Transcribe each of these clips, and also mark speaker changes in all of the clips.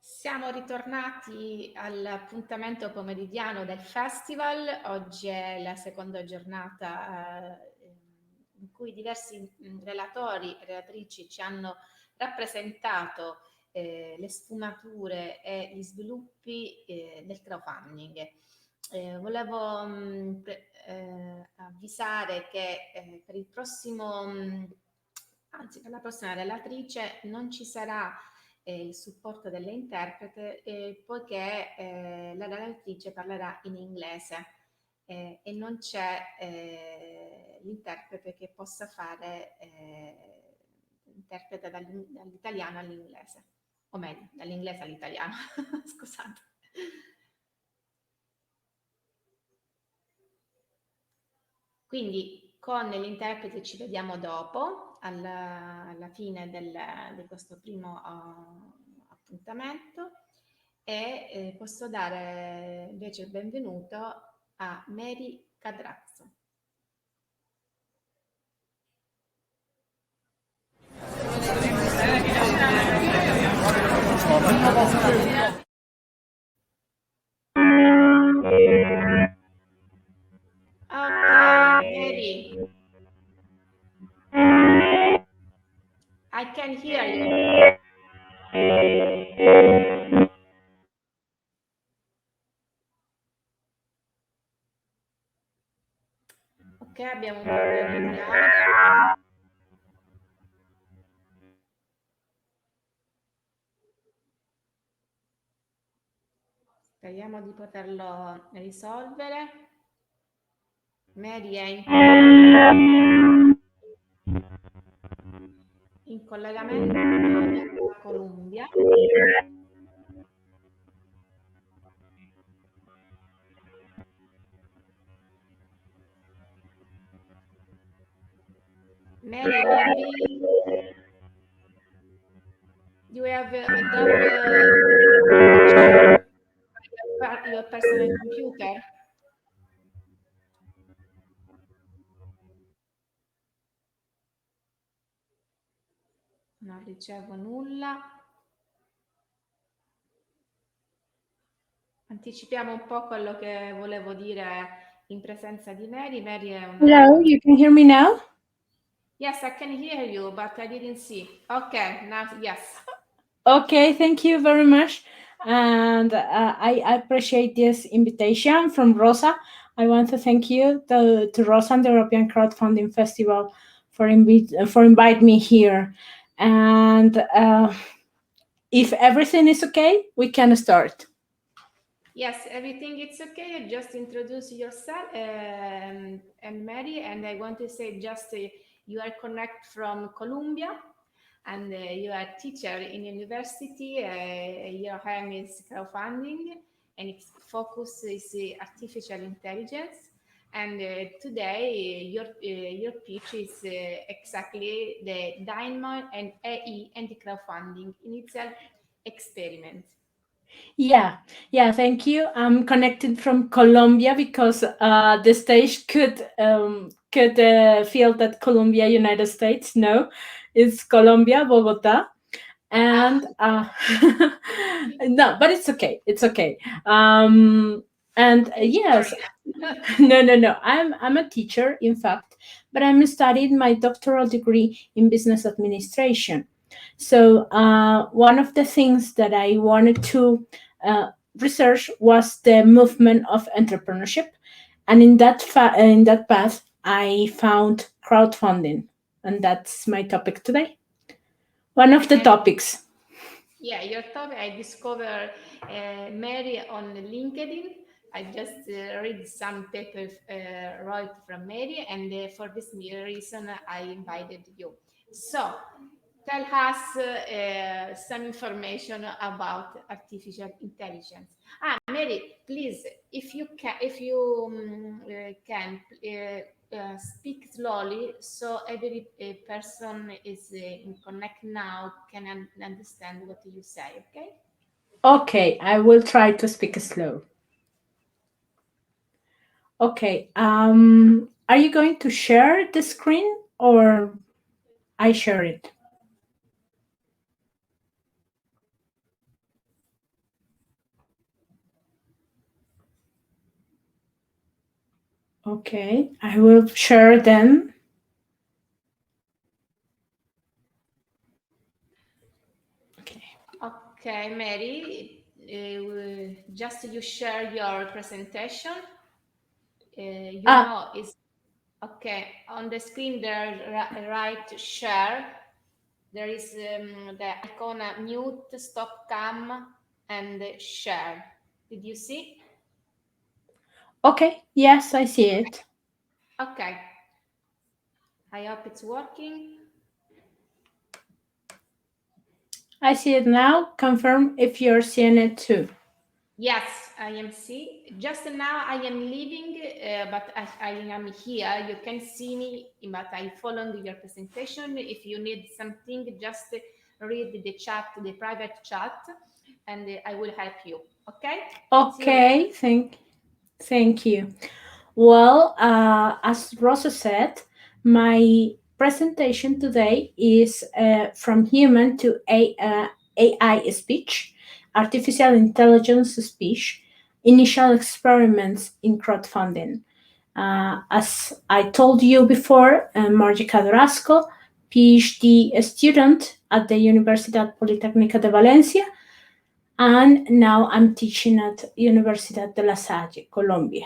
Speaker 1: Siamo ritornati all'appuntamento pomeridiano del festival. Oggi è la seconda giornata in cui diversi relatori e relatrici ci hanno rappresentato le sfumature e gli sviluppi del crowdfunding. Volevo avvisare che per il prossimo, anzi per la prossima relatrice non ci sarà il supporto delle interprete, poiché la relatrice parlerà in inglese e non c'è l'interprete che possa fare interprete dall'italiano all'inglese, o meglio, dall'inglese all'italiano, scusate. Quindi con l'interprete ci vediamo dopo, alla fine di questo primo appuntamento, e posso dare invece il benvenuto a Maryi Cadrazco. Maryi. I can hear you. Ok, abbiamo un problema di audio. Speriamo di poterlo risolvere. Maryi è in collegamento dalla Columbia. Maryi, maybe you have a your personal computer. Non ricevo nulla. Anticipiamo un po' quello che volevo dire in presenza di Maryi. Maryi è una...
Speaker 2: Hello, you can hear me now?
Speaker 1: Yes, I can hear you, but I didn't see. Okay, now yes.
Speaker 2: Okay, thank you very much. And I appreciate this invitation from Rosa. I want to thank you to Rosa and the European Crowdfunding Festival for invite me here. And if everything is okay, we can start.
Speaker 1: Yes, everything is okay. Just introduce yourself and Maryi, and I want to say just you are connect from Columbia, and you are a teacher in university. Your aim is crowdfunding, and its focus is artificial intelligence. And today your pitch is exactly the Dynamism of AI and the crowdfunding initial experiment.
Speaker 2: Yeah, thank you. I'm connected from Colombia because the stage could feel that Colombia, United States. No, it's Colombia, Bogota, and no, but it's okay. It's okay. And yes, no. I'm a teacher, in fact, but I'm studying my doctoral degree in business administration. So one of the things that I wanted to research was the movement of entrepreneurship, and in that path, I found crowdfunding, and that's my topic today. One of the topics.
Speaker 1: Yeah, your topic. I discovered Maryi on LinkedIn. I just read some papers wrote from Maryi, and for this reason, I invited you. So, tell us some information about artificial intelligence. Maryi, please, if you can speak slowly so every person is in connect now can understand what you say, okay?
Speaker 2: Okay, I will try to speak slow. Okay, are you going to share the screen or I share it? Okay, I will share them. Okay.
Speaker 1: Okay, Mary, just you share your presentation.
Speaker 2: Ah,
Speaker 1: It's okay. On the screen there, right share. There is the icon mute, stop cam, and share. Did you see?
Speaker 2: okay. Yes, I see it.
Speaker 1: Okay. I hope it's working.
Speaker 2: I see it now. Confirm if you're seeing it too.
Speaker 1: Yes, I am see. Just now I am leaving, but I am here. You can see me, but I followed your presentation. If you need something, just read the chat, the private chat, and I will help you. Okay? See you later.
Speaker 2: Okay, thank you. Well, as Rosa said, my presentation today is from human to AI speech, artificial intelligence speech, initial experiments in crowdfunding. As I told you before, Maryi Cadrazco, PhD student at the Universidad Politécnica de Valencia, and now I'm teaching at Universidad de La Salle, Colombia.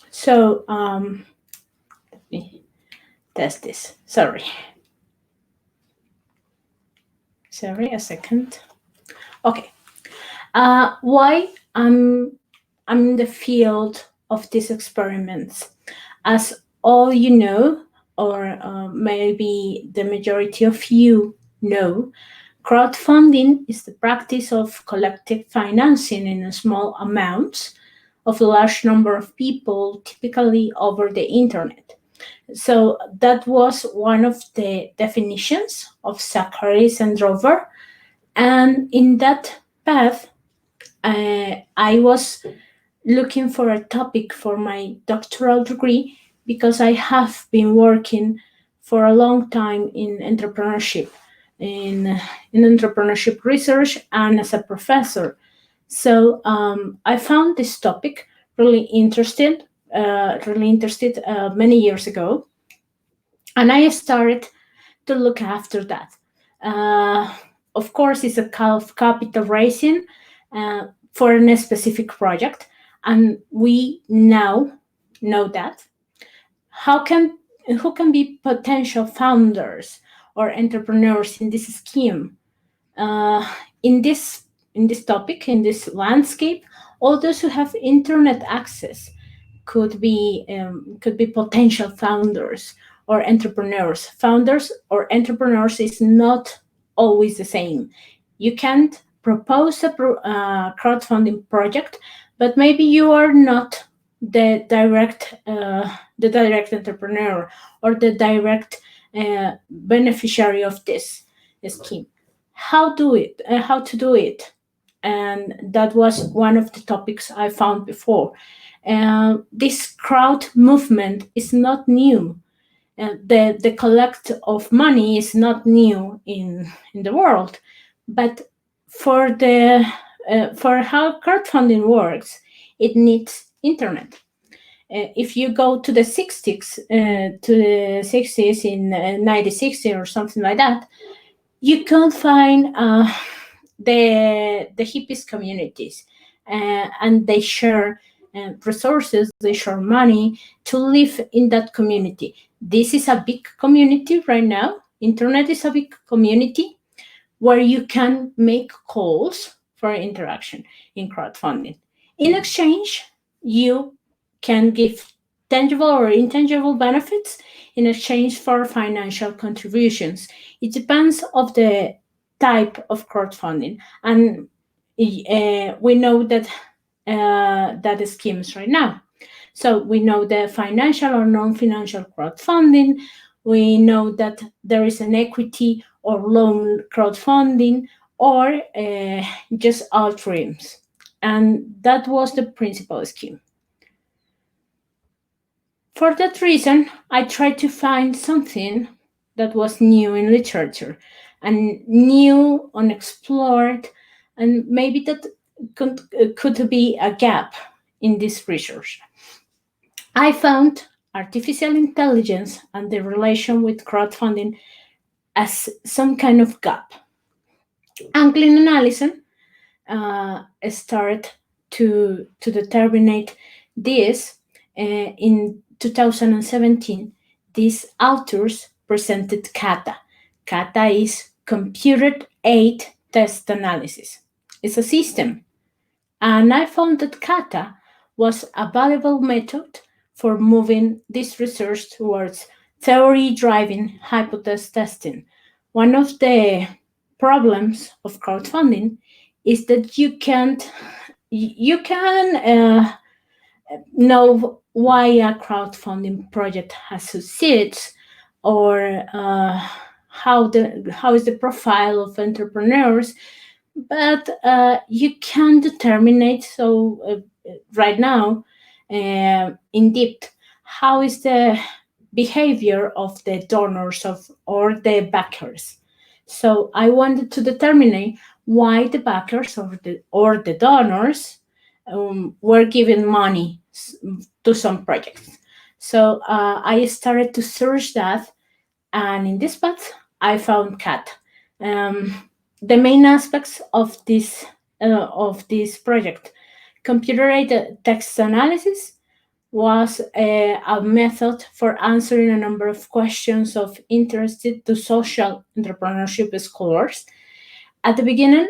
Speaker 2: So let me test this. Sorry, a second. Okay. Why I'm in the field of these experiments? As all you know, or maybe the majority of you know, crowdfunding is the practice of collective financing in small amounts of a large number of people, typically over the internet. So that was one of the definitions of Zacharias and Drover. And in that path, I was looking for a topic for my doctoral degree because I have been working for a long time in entrepreneurship, in entrepreneurship research, and as a professor. So I found this topic really interested many years ago, and I started to look after that. Uh, of course, it's a kind of capital raising for a specific project, and we now know that. How can who can be potential founders or entrepreneurs in this scheme? Uh, in this in this topic, in this landscape, all those who have internet access could be potential founders or entrepreneurs. Founders or entrepreneurs is not always the same. You can't propose a crowdfunding project, but maybe you are not the direct entrepreneur or the direct beneficiary of this scheme. How to do it, and that was one of the topics I found before. This crowd movement is not new. The collect of money is not new in the world, but for how crowdfunding works, it needs internet. If you go to the 60s in 1960 or something like that, you can't find the hippies communities, and they share resources, they share money to live in that community. This is a big community right now. Internet is a big community where you can make calls for interaction in crowdfunding. In exchange, you can give tangible or intangible benefits in exchange for financial contributions. It depends of the type of crowdfunding, and we know that schemes right now. So we know the financial or non-financial crowdfunding. We know that there is an equity or loan crowdfunding, or just all dreams. And that was the principal scheme. For that reason, I tried to find something that was new in literature and new, unexplored, and maybe that could be a gap in this research. I found artificial intelligence and the relation with crowdfunding as some kind of gap. Anglin analysis started to determine this in 2017. These authors presented CATA. CATA is Computer Aided Test Analysis. It's a system, and I found that CATA was a valuable method for moving this research towards theory-driven hypothesis testing. One of the problems of crowdfunding is that you can know why a crowdfunding project has succeeds, or how is the profile of entrepreneurs, but you can determine it. So right now, in depth, how is the behavior of the donors of or the backers. So I wanted to determine why the backers or the donors were giving money to some projects. So I started to search that, and in this path, I found CAT. The main aspects of this project, computer-aided text analysis, was a method for answering a number of questions of interest to social entrepreneurship scholars. At the beginning,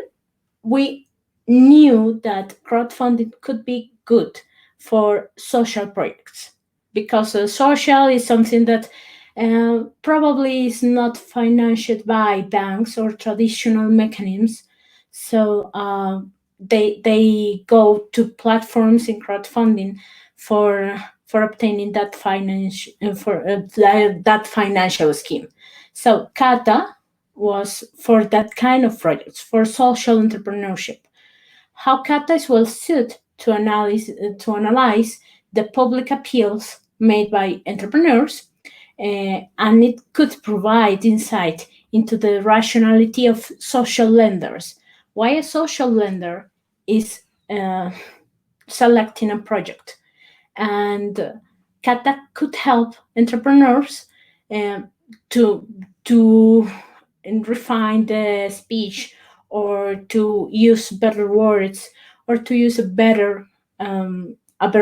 Speaker 2: we knew that crowdfunding could be good for social projects, because social is something that probably is not financed by banks or traditional mechanisms. So they go to platforms in crowdfunding for obtaining that that financial scheme. So Kata was for that kind of projects, for social entrepreneurship. How Kata is well suited to analyze the public appeals made by entrepreneurs, and it could provide insight into the rationality of social lenders. Why a social lender is selecting a project, and Kata could help entrepreneurs um, to to refine the speech, or to use better words, or to use a better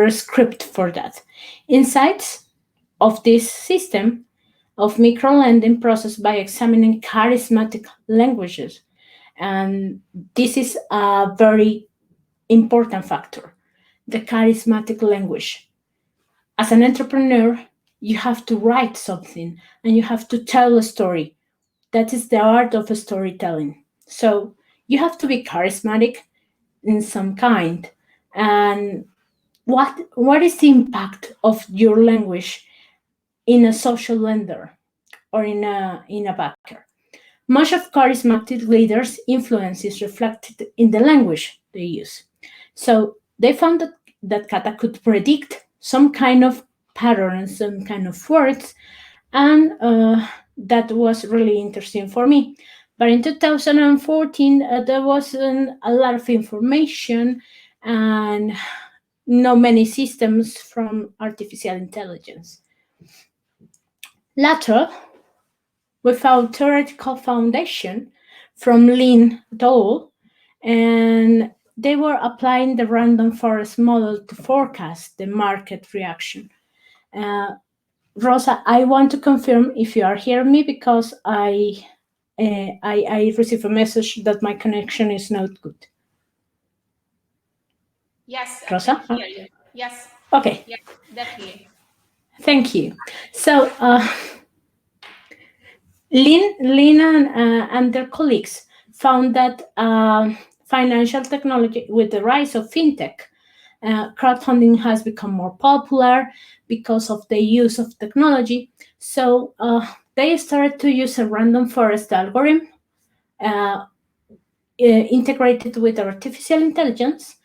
Speaker 2: script for that. Insights of this system of micro lending process by examining charismatic languages, and this is a very important factor, the charismatic language. As an entrepreneur, you have to write something and you have to tell a story. That is the art of storytelling. So you have to be charismatic in some kind. And what is the impact of your language in a social lender, or in a backer? Much of charismatic leaders' influence is reflected in the language they use. So they found that Kata could predict some kind of patterns, some kind of words, and that was really interesting for me. But in 2014, there wasn't a lot of information, and no many systems from artificial intelligence. Later, we found theoretical foundation from Lin et al., and they were applying the random forest model to forecast the market reaction. Rosa, I want to confirm if you are hearing me, because I received a message that my connection is not good.
Speaker 1: Yes,
Speaker 2: Rosa?
Speaker 1: I can hear you. Yes.
Speaker 2: Okay.
Speaker 1: Yes, definitely.
Speaker 2: Thank you. So Lin and their colleagues found that financial technology, with the rise of fintech, crowdfunding has become more popular because of the use of technology. So they started to use a random forest algorithm integrated with artificial intelligence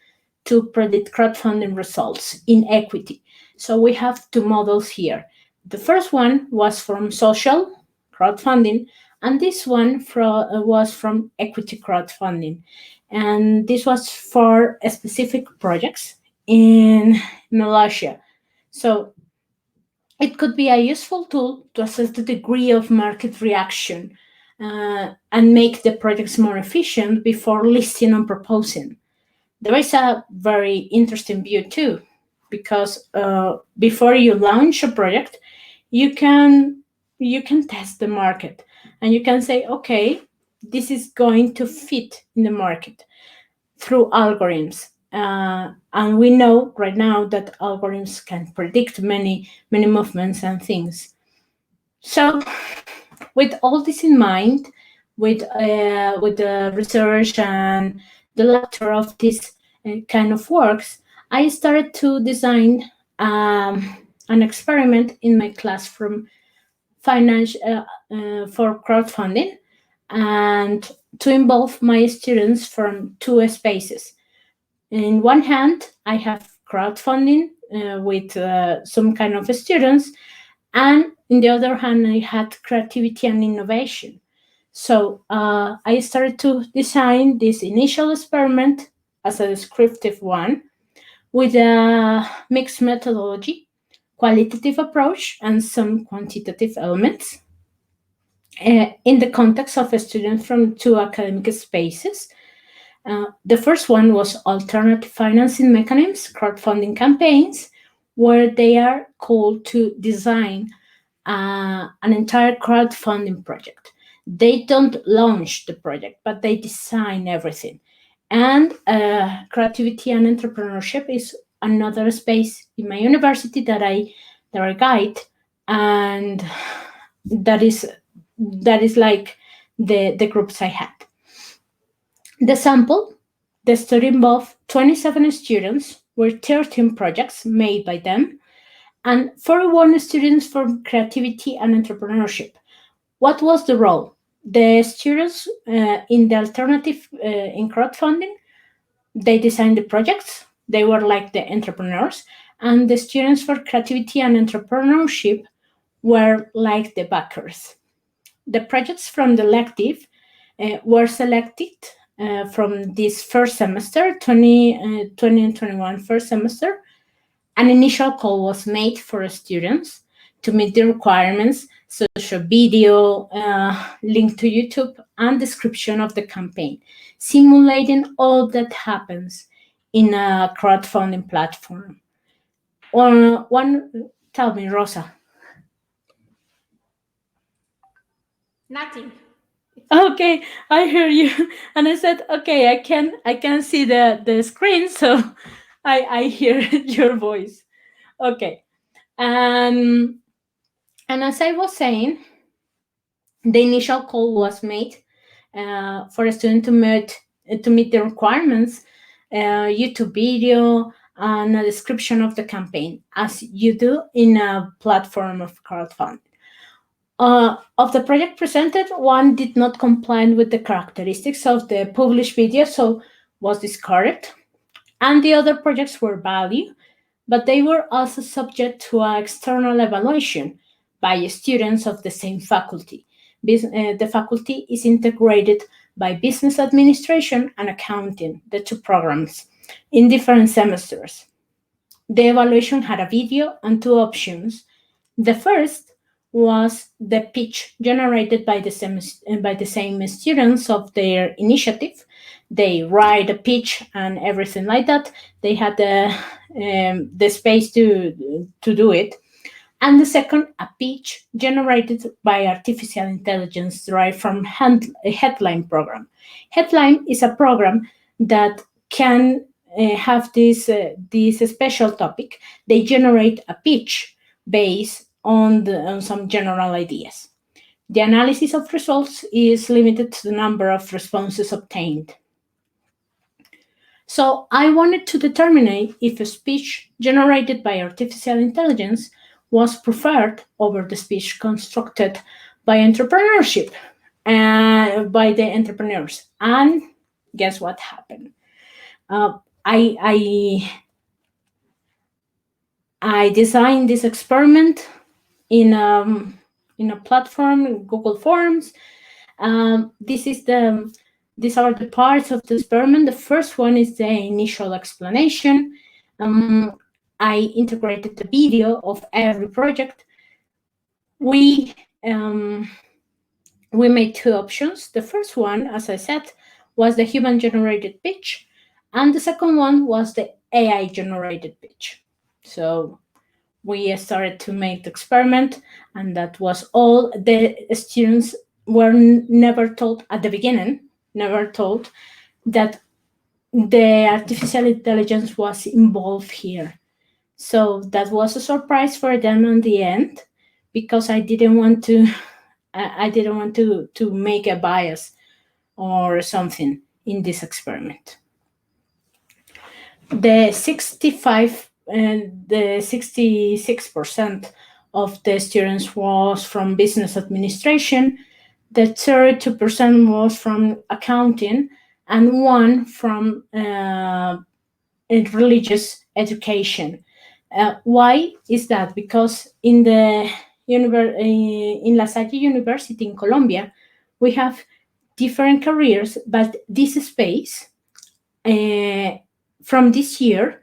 Speaker 2: to predict crowdfunding results in equity. So we have two models here. The first one was from social crowdfunding, and this one was from equity crowdfunding. And this was for specific projects in Malaysia. So It could be a useful tool to assess the degree of market reaction and make the projects more efficient before listing and proposing. There is a very interesting view too, because before you launch a project, you can test the market and you can say, okay, this is going to fit in the market through algorithms. And we know right now that algorithms can predict many movements and things. So, with all this in mind, with the research and the lecture of this kind of works, I started to design an experiment in my class from finance for crowdfunding, and to involve my students from two spaces. In one hand, I have crowdfunding with some kind of students, and in the other hand, I had creativity and innovation. So I started to design this initial experiment as a descriptive one with a mixed methodology, qualitative approach, and some quantitative elements in the context of a student from two academic spaces. The first one was alternative financing mechanisms, crowdfunding campaigns, where they are called to design an entire crowdfunding project. They don't launch the project, but they design everything. And creativity and entrepreneurship is another space in my university that I guide, and that is like the groups I had. The sample, the study involved 27 students, were 13 projects made by them, and 41 students from creativity and entrepreneurship. What was the role? The students in the alternative in crowdfunding, they designed the projects. They were like the entrepreneurs, and the students for creativity and entrepreneurship were like the backers. The projects from the elective were selected from this first semester, 2020 and 21 first semester. An initial call was made for students to meet the requirements, social video, link to YouTube, and description of the campaign, simulating all that happens in a crowdfunding platform. Tell me, Rosa.
Speaker 1: Nothing.
Speaker 2: Okay, I hear you, and I said, okay, I can see the screen, so I hear your voice. Okay, and as I was saying, the initial call was made for a student to meet the requirements, YouTube video, and a description of the campaign, as you do in a platform of crowdfunding. Of the project presented, one did not comply with the characteristics of the published video, so was discarded. And the other projects were valued, but they were also subject to an external evaluation by students of the same faculty. The faculty is integrated by business administration and accounting, the two programs, in different semesters. The evaluation had a video and two options. The first was the pitch generated by the same students of their initiative. They write a pitch and everything like that. They had the space to do it. And the second, a pitch generated by artificial intelligence derived from a headline program. Headline is a program that can have this special topic. They generate a pitch based on some general ideas. The analysis of results is limited to the number of responses obtained. So I wanted to determine if a speech generated by artificial intelligence was preferred over the speech constructed by entrepreneurship by the entrepreneurs. And guess what happened? I designed this experiment in a platform, Google Forms. These are the parts of the experiment. The first one is the initial explanation. I integrated the video of every project. We we made two options. The first one, as I said, was the human generated pitch, and the second one was the AI generated pitch. So we started to make the experiment, and that was all. The students were never told at the beginning, never told that the artificial intelligence was involved here. So that was a surprise for them in the end, because I didn't want to to make a bias or something in this experiment. The 66% of the students was from business administration, the 32% was from accounting, and one from religious education. Why is that? Because in the in La Salle University in Colombia, we have different careers, but this space from this year,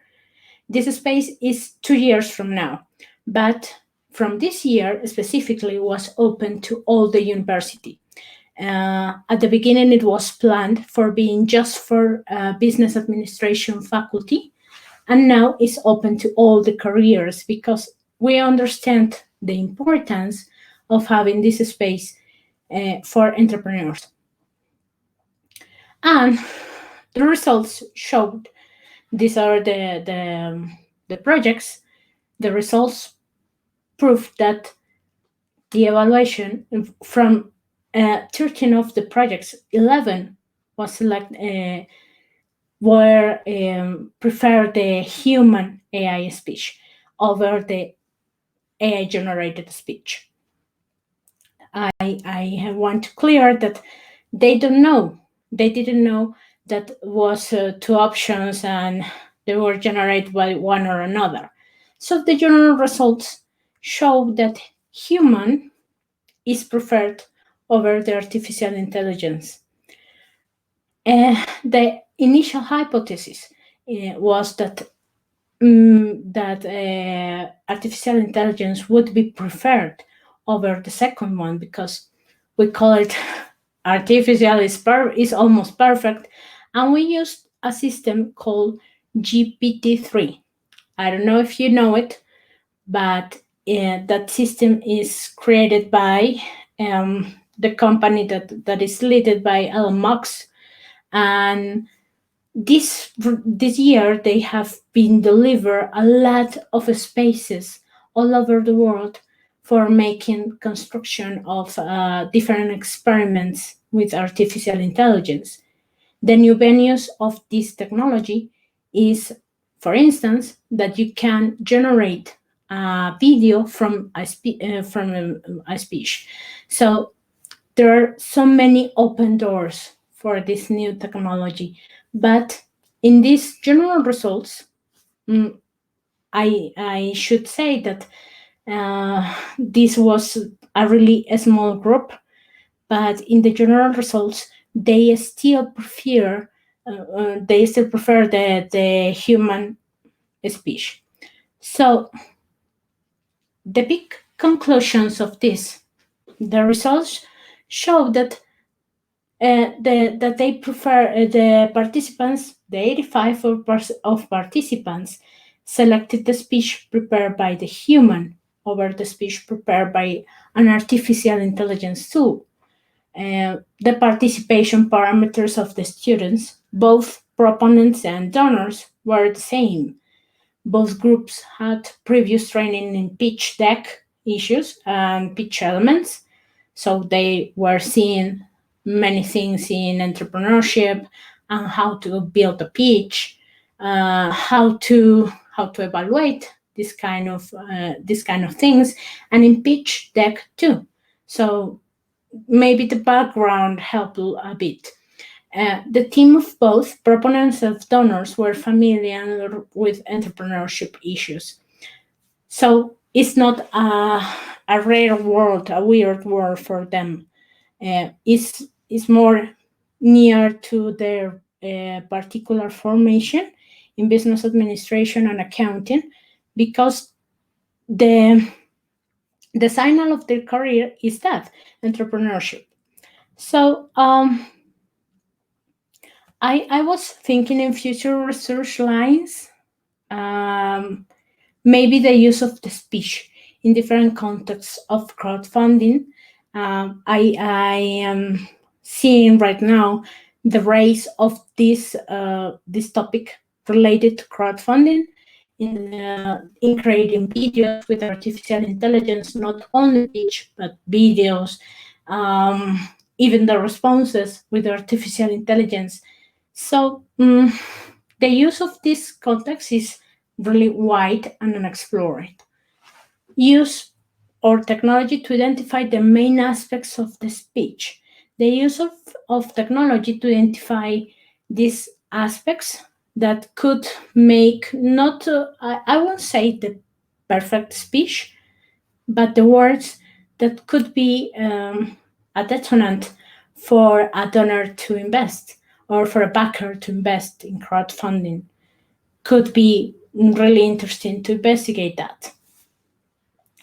Speaker 2: this space is 2 years from now, but from this year specifically was open to all the university. At the beginning, it was planned for being just for business administration faculty, and now it's open to all the careers, because we understand the importance of having this space for entrepreneurs. And the results showed, these are the projects. The results proved that the evaluation from 13 of the projects, 11 was were prefer the human AI speech over the AI generated speech. I want to clear that they didn't know that was two options and they were generated by one or another. So the general results show that human is preferred over the artificial intelligence. The initial hypothesis was that artificial intelligence would be preferred over the second one, because we call it artificial is almost perfect, and we used a system called GPT-3. I don't know if you know it, but that system is created by the company that is led by Elon Musk, and this year they have been delivered a lot of spaces all over the world for making construction of different experiments with artificial intelligence. The new venues of this technology is, for instance, that you can generate a video from a speech. So there are so many open doors for this new technology. But in these general results, I should say that this was a really small group, but in the general results, they still prefer the human speech. So the big conclusions of this, the results show that that they prefer the participants, the 85% of participants selected the speech prepared by the human over the speech prepared by an artificial intelligence tool. The participation parameters of the students, both proponents and donors, were the same. Both groups had previous training in pitch deck issues and pitch elements, so they were seeing many things in entrepreneurship and how to build a pitch, how to evaluate this kind of things, and in pitch deck too. So maybe the background helped a bit. The team of both proponents and donors were familiar with entrepreneurship issues. So it's not a rare word, a weird word for them. It's more near to their particular formation in business administration and accounting, because the the signal of their career is that entrepreneurship. So I was thinking in future research lines, um, maybe the use of the speech in different contexts of crowdfunding. I am seeing right now the rise of this topic related to crowdfunding in creating videos with artificial intelligence, not only pitch but videos, um, even the responses with artificial intelligence. So the use of this context is really wide and unexplored. Use or technology to identify the main aspects of the speech. The use of technology to identify these aspects that could make not, I won't say the perfect speech, but the words that could be a detonant for a donor to invest or for a backer to invest in crowdfunding could be really interesting to investigate that.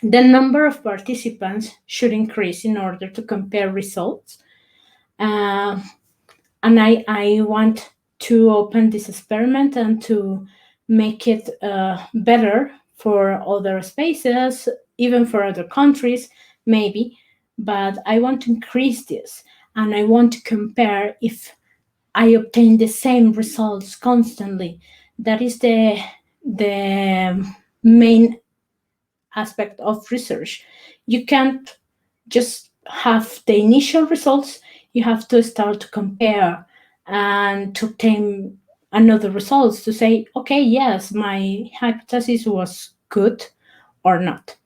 Speaker 2: The number of participants should increase in order to compare results. Uh, and I want to open this experiment and to make it better for other spaces, even for other countries, maybe. But I want to increase this and I want to compare if I obtain the same results constantly. That is the main aspect of research. You can't just have the initial results, you have to start to compare and to obtain another results to say, okay, yes, my hypothesis was good or not.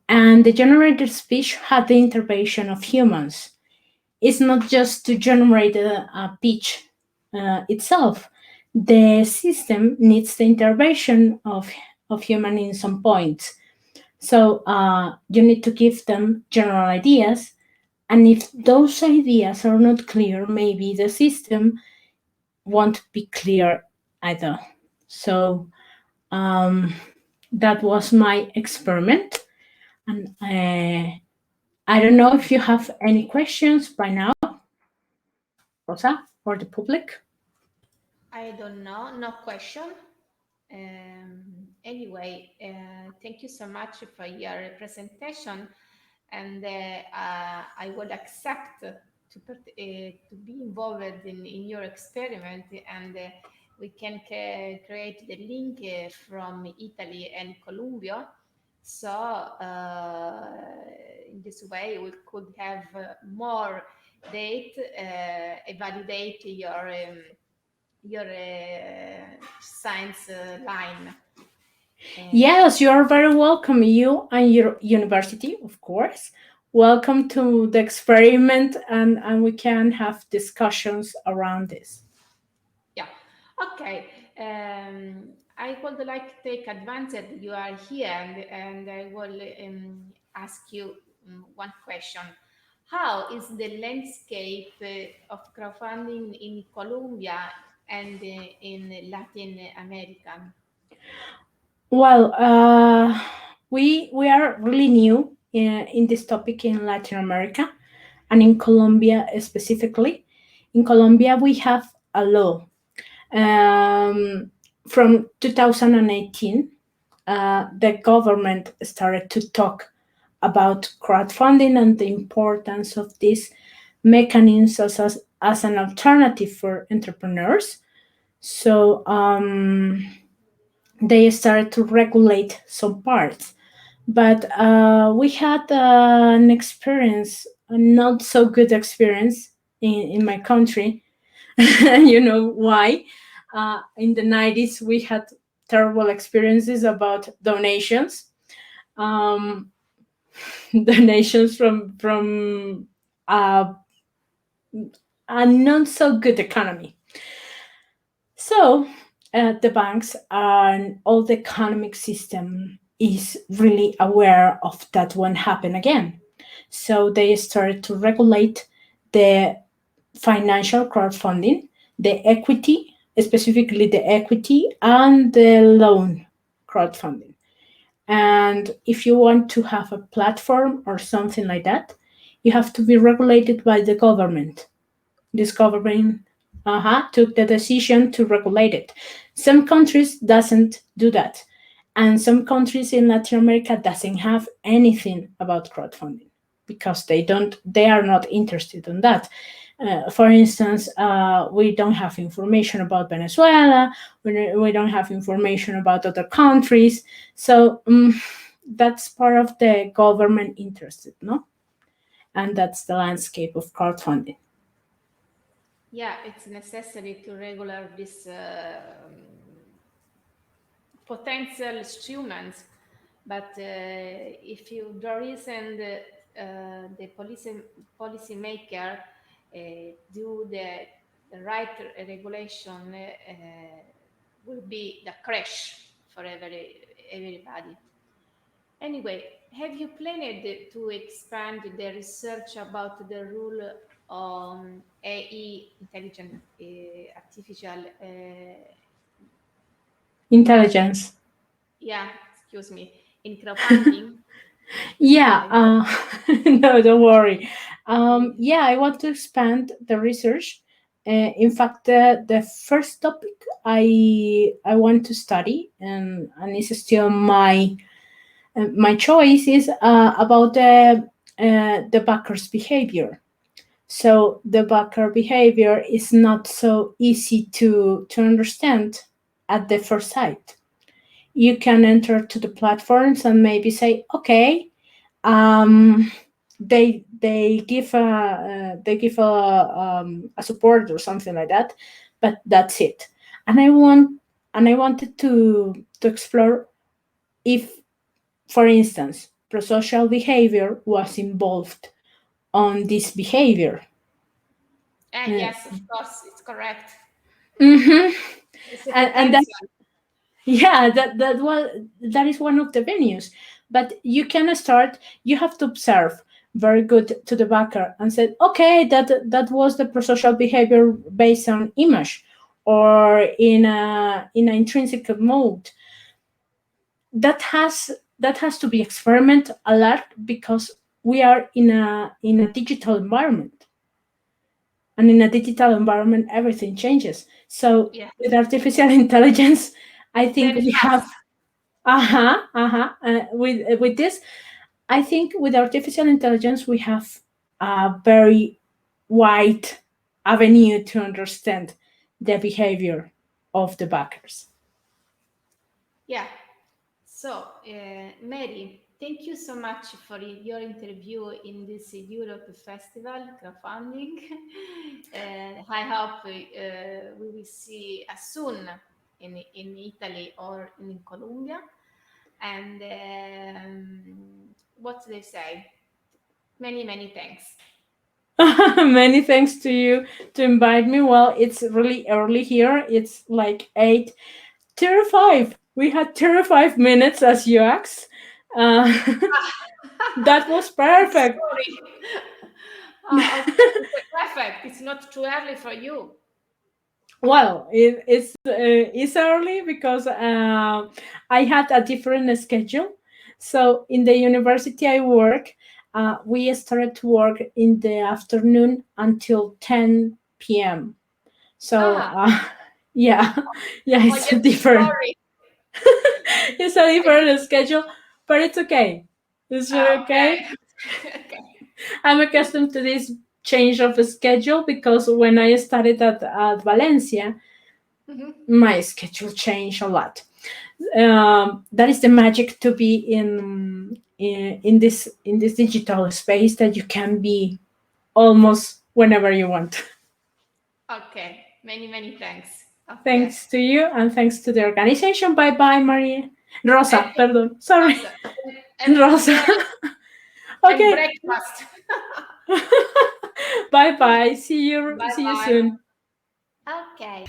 Speaker 2: And the generated speech had the intervention of humans. It's not just to generate a pitch itself. The system needs the intervention of human in some points. So you need to give them general ideas. And if those ideas are not clear, maybe the system won't be clear either. So that was my experiment. And I don't know if you have any questions by now, Rosa, or the public.
Speaker 1: I don't know, no question. Anyway, thank you so much for your presentation, and I will accept to be involved in your experiment, and we can create the link from Italy and Colombia. So in this way, we could have more data, validate your science line.
Speaker 2: Yes, you are very welcome, you and your university, of course. Welcome to the experiment, and we can have discussions around this.
Speaker 1: Yeah. Okay. I would like to take advantage you are here, and I will ask you one question. How is the landscape of crowdfunding in Colombia and in Latin America?
Speaker 2: Well, we are really new in this topic in Latin America and in Colombia specifically. In Colombia, we have a law from 2018. The government started to talk about crowdfunding and the importance of these mechanisms as an alternative for entrepreneurs. So they started to regulate some parts. But we had an experience, a not so good experience in my country. You know why? In the 90s, we had terrible experiences about donations. Um, donations from a not so good economy. So the banks and all the economic system is really aware of that won't happen again. So they started to regulate the financial crowdfunding, the equity, specifically the equity and the loan crowdfunding. And if you want to have a platform or something like that, you have to be regulated by the government. This government took the decision to regulate it. Some countries doesn't do that, and some countries in Latin America doesn't have anything about crowdfunding because they are not interested in that. For instance, we don't have information about Venezuela. We don't have information about other countries. So that's part of the government interest, no? And that's the landscape of crowdfunding.
Speaker 1: Yeah, it's necessary to regular this potential instruments, but if you there isn't the policy maker do the right regulation, will be the crash for everybody. Anyway, have you planned to expand the research about the rule on AI, intelligent artificial,
Speaker 2: Intelligence.
Speaker 1: yeah, excuse me, in crowdfunding?
Speaker 2: Yeah,
Speaker 1: Uh,
Speaker 2: no, don't worry.
Speaker 1: mm,
Speaker 2: Yeah, I want to expand the research. In fact, the first topic I want to study, and it's still my choice, is about the backer's behavior. So the backer behavior is not so easy to understand at the first sight. You can enter to the platforms and maybe say, okay, um, they give a support or something like that, but that's it. And I wanted to explore if, for instance, prosocial behavior was involved on this behavior. Uh,
Speaker 1: yes, of course, it's correct.
Speaker 2: mhm.
Speaker 1: It's a
Speaker 2: And that,
Speaker 1: potential.
Speaker 2: yeah, that is one of the venues. But you can start. You have to observe very good to the backer and said, okay, that was the prosocial behavior based on image or in an intrinsic mode. That has to be experiment a lot because we are in a digital environment, and in a digital environment everything changes. So
Speaker 1: Yeah,
Speaker 2: with artificial intelligence, I think
Speaker 1: very
Speaker 2: we have
Speaker 1: fast.
Speaker 2: with this, I think with artificial intelligence we have a very wide avenue to understand the behavior of the backers.
Speaker 1: Yeah. So, Mary, thank you so much for your interview in this Europe Festival crowdfunding. I hope we will see us soon in Italy or in Colombia. And what do they say? Many, many thanks.
Speaker 2: Many thanks to you to invite me. Well, it's really early here. It's like 8:35. We had 35 minutes as you asked. Uh, that was perfect.
Speaker 1: Sorry. Okay, it's perfect. It's not too early for you.
Speaker 2: Well, it's early because I had a different schedule. So in the university I work, we started to work in the afternoon until 10 p.m. So
Speaker 1: Ah,
Speaker 2: yeah, yeah,
Speaker 1: oh
Speaker 2: it's a
Speaker 1: yes,
Speaker 2: different
Speaker 1: sorry.
Speaker 2: it's a different schedule, but it's okay. It's really okay.
Speaker 1: Okay. Okay.
Speaker 2: I'm accustomed to this change of schedule because when I studied at Valencia,
Speaker 1: Mhm.
Speaker 2: my schedule changed a lot. That is the magic to be in this digital space, that you can be almost whenever you want.
Speaker 1: Okay. Many, many thanks. Okay.
Speaker 2: Thanks to you and thanks to the organization. Bye bye, Maryi.
Speaker 1: And
Speaker 2: Rosa, pardon. Sorry.
Speaker 1: Rosa, and
Speaker 2: Rosa.
Speaker 1: enjoy and
Speaker 2: Okay.
Speaker 1: breakfast.
Speaker 2: Bye bye. See you
Speaker 1: Bye
Speaker 2: see you
Speaker 1: bye.
Speaker 2: soon.
Speaker 1: Okay.